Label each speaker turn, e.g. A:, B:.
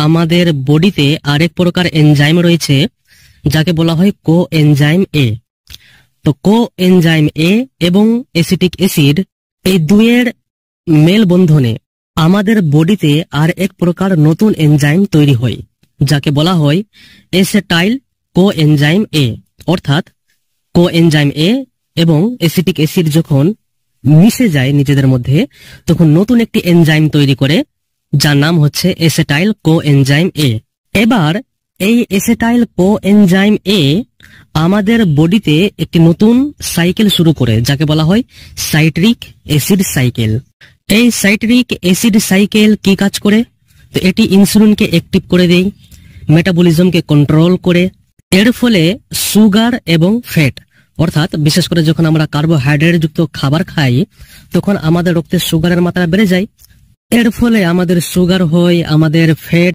A: আমাদের বডিতে আরেক প্রকার এনজাইম রয়েছে যাকে বলা হয় কোএনজাইম এ। তো কোএনজাইম এ এবং অ্যাসিটিক অ্যাসিড এই দুইয়ের মেল বন্ধনে আমাদের বডিতে আর এক প্রকার নতুন এনজাইম তৈরি হয় যাকে বলা হয় এসেটাইল কোএনজাইম এ। অর্থাৎ কোএনজাইম এ এবং অ্যাসিটিক অ্যাসিড যখন মিশে যায় নিজেদের মধ্যে তখন নতুন একটি এনজাইম তৈরি করে যার নাম হচ্ছে এসেটাইল কোএনজাইম এ। এবার এই এসেটাইল কোএনজাইম এ আমাদের বডিতে একটি নতুন সাইকেল শুরু করে যাকে বলা হয় সাইট্রিক অ্যাসিড সাইকেল। এই সাইট্রিক অ্যাসিড সাইকেল কি কাজ করে? তো এটি ইনসুলিনকে অ্যাক্টিভ করে দেয়, মেটাবলিজমকে কন্ট্রোল করে। এর ফলে সুগার এবং ফ্যাট অর্থাৎ বিশেষ করে যখন আমরা কার্বোহাইড্রেট যুক্ত খাবার খাই তখন আমাদের রক্তে সুগারের মাত্রা বেড়ে যায়। এর ফলে আমাদের সুগার হয়, আমাদের ফ্যাট